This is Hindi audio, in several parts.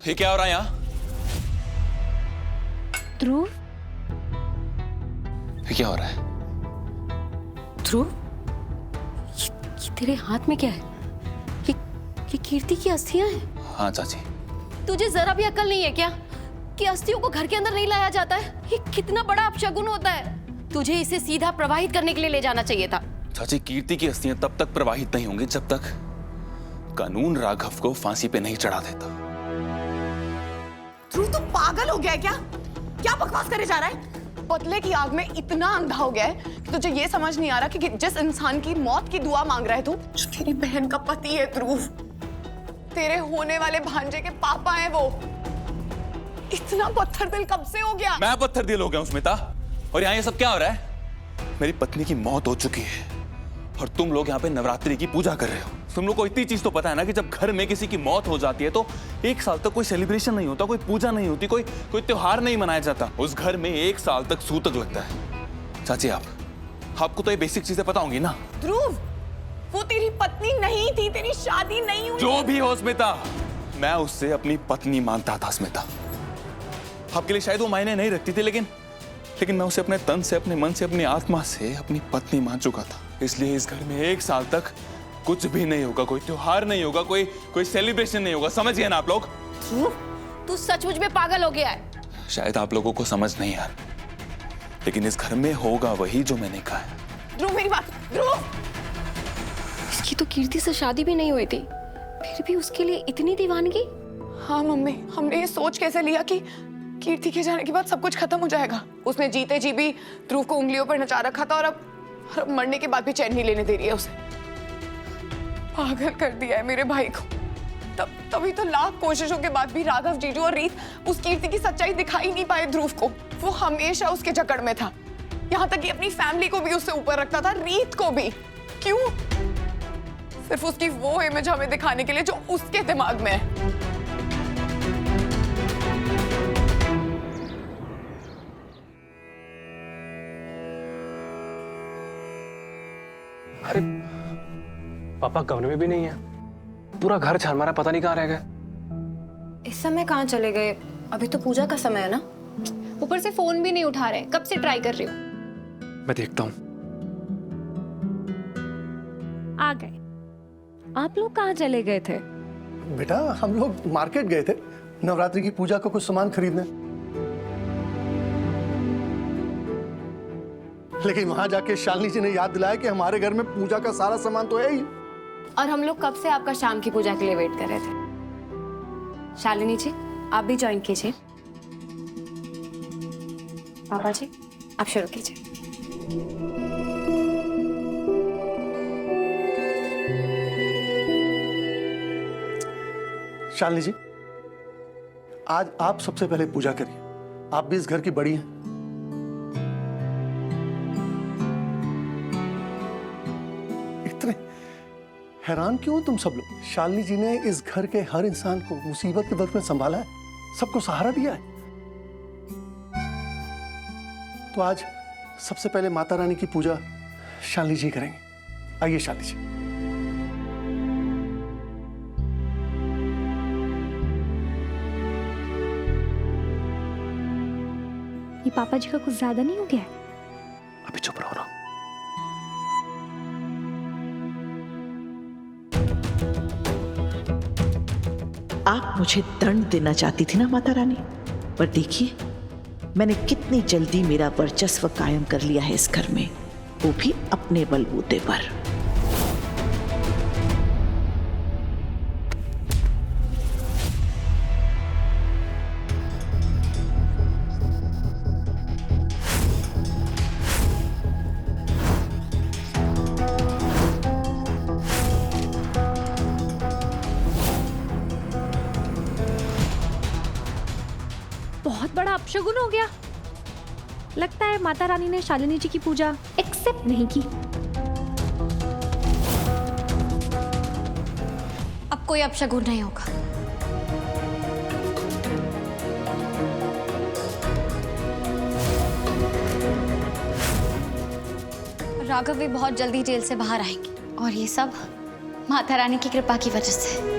ये क्या हो रहा है यहाँ? ध्रुव, ये क्या हो रहा है? ध्रुव, ये तेरे हाथ में क्या है? ये कीर्ति की अस्थियां हैं। हाँ चाची। तुझे जरा भी अकल नहीं है क्या कि अस्थियों को घर के अंदर नहीं लाया जाता है? ये कितना बड़ा अपशगुन होता है। तुझे इसे सीधा प्रवाहित करने के लिए ले जाना चाहिए था। चाची, कीर्ति की अस्थियां तब तक प्रवाहित नहीं होंगी जब तक कानून राघव को फांसी पे नहीं चढ़ा देता। ध्रुव, तू पागल हो गया है क्या? क्या बकवास करे जा रहा है? बदले की आग में इतना अंधा हो गया है कि तुझे ये समझ नहीं आ रहा कि जिस इंसान की मौत की दुआ मांग रहा है तू, जो तेरी बहन का पति है ध्रुव, तेरे होने वाले भांजे के पापा हैं वो। इतना पत्थर दिल कब से हो गया? मैं पत्थर दिल हो गया हूं स्मिता, और यहाँ ये सब क्या हो रहा है? मेरी पत्नी की मौत हो चुकी है और तुम लोग यहाँ पे नवरात्रि की पूजा कर रहे हो। तुम लोग को इतनी चीज तो पता है ना कि जब घर में किसी की मौत हो जाती है तो एक साल तक कोई सेलिब्रेशन नहीं होता, कोई पूजा नहीं होती, कोई त्योहार नहीं मनाया जाता। उस घर में एक साल तक सूतक लगता है। चाची, आपको तो ये बेसिक चीजें पता होंगी ना? ध्रुव, वो तेरी पत्नी नहीं थी, तेरी शादी नहीं हुई। जो भी हो स्मिता, मैं उससे अपनी पत्नी मानता था। स्मिता, आपके लिए शायद वो मायने नहीं रखती थी, लेकिन मैं उसे अपने तन से, अपने मन से, अपनी आत्मा से अपनी पत्नी मान चुका था। इसलिए इस घर में एक साल तक कुछ भी नहीं होगा, कोई त्योहार नहीं होगा, कोई सेलिब्रेशन नहीं होगा। समझ गए ना आप लोग? तू सचमुच में पागल हो गया है। शायद आप लोगों को समझ नहीं आ रहा, लेकिन इस घर में होगा वही जो मैंने कहा है। ध्रुव, मेरी बात। ध्रुव, इसकी तो कीर्ति से शादी भी नहीं हुई थी, फिर भी उसके लिए इतनी दीवानगी। हाँ मम्मी, हमने ये सोच कैसे लिया कि कीर्ति के जाने के बाद सब कुछ खत्म हो जाएगा। उसने जीते जी भी ध्रुव को उंगलियों पर नचा रखा था और अब मरने के बाद भी चैन नहीं लेने दे रही है उसे। पागल कर दिया है मेरे भाई को। तभी तो लाख कोशिशों के बाद भी राघव, जीजू और रीत उस कीर्ति की सच्चाई दिखाई नहीं पाए ध्रुव को। वो हमेशा उसके जकड़ में था, यहाँ तक कि अपनी फैमिली को भी उससे ऊपर रखता था, रीत को भी। क्यों? सिर्फ उसकी वो इमेज हमें दिखाने के लिए जो उसके दिमाग में है। अरे पापा कमरे में भी नहीं है, पूरा घर छान मारा, पता नहीं कहाँ रह गए। इस समय कहाँ चले गए? अभी तो पूजा का समय है ना। ऊपर से फोन भी नहीं उठा रहे, कब से ट्राई कर रही हूँ। मैं देखता हूँ। आ गए। आप लोग कहाँ चले गए थे? बेटा, हम लोग मार्केट गए थे नवरात्रि की पूजा का कुछ सामान खरीदने, लेकिन वहां जाके शालिनी जी ने याद दिलाया कि हमारे घर में पूजा का सारा सामान तो है ही। और हम लोग कब से आपका शाम की पूजा के लिए वेट कर रहे थे। शालिनी जी, आप भी ज्वाइन कीजिए। पापा जी, आप शुरू कीजिए। शालिनी जी, आज आप सबसे पहले पूजा करिए, आप भी इस घर की बड़ी हैं। इतने हैरान क्यों तुम सब लोग? शालिनी जी ने इस घर के हर इंसान को मुसीबत के वक्त में संभाला है, सबको सहारा दिया है। तो आज सबसे पहले माता रानी की पूजा शालिनी जी करेंगे। आइए शालिनी जी। ये पापा जी का कुछ ज्यादा नहीं हो गया है? अभी चुप रहो ना। आप मुझे दंड देना चाहती थी ना माता रानी, पर देखिए मैंने कितनी जल्दी मेरा वर्चस्व कायम कर लिया है इस घर में, वो भी अपने बलबूते पर। बहुत बड़ा अपशगुन हो गया। लगता है माता रानी ने शालिनी जी की पूजा एक्सेप्ट नहीं की। अब कोई अपशगुन नहीं होगा। राघव भी बहुत जल्दी जेल से बाहर आएंगे, और ये सब माता रानी की कृपा की वजह से।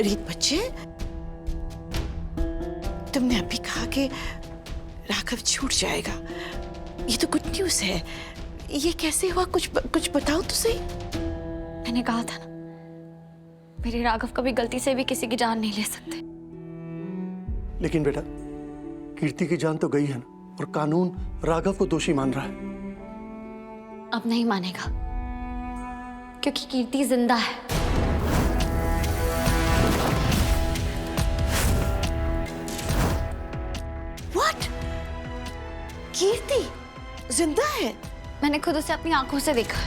रीत बच्चे, तुमने अभी कहा कि राघव छूट जाएगा। ये तो गुड न्यूज़ है। ये कैसे हुआ? कुछ बताओ तो सही। मैंने कहा था ना, मेरे राघव कभी गलती से भी किसी की जान नहीं ले सकते। लेकिन बेटा, कीर्ति की जान तो गई है ना, और कानून राघव को दोषी मान रहा है। अब नहीं मानेगा, क्योंकि कीर्ति जिंदा है। What? कीर्ति जिंदा है? मैंने खुद उसे अपनी आंखों से देखा।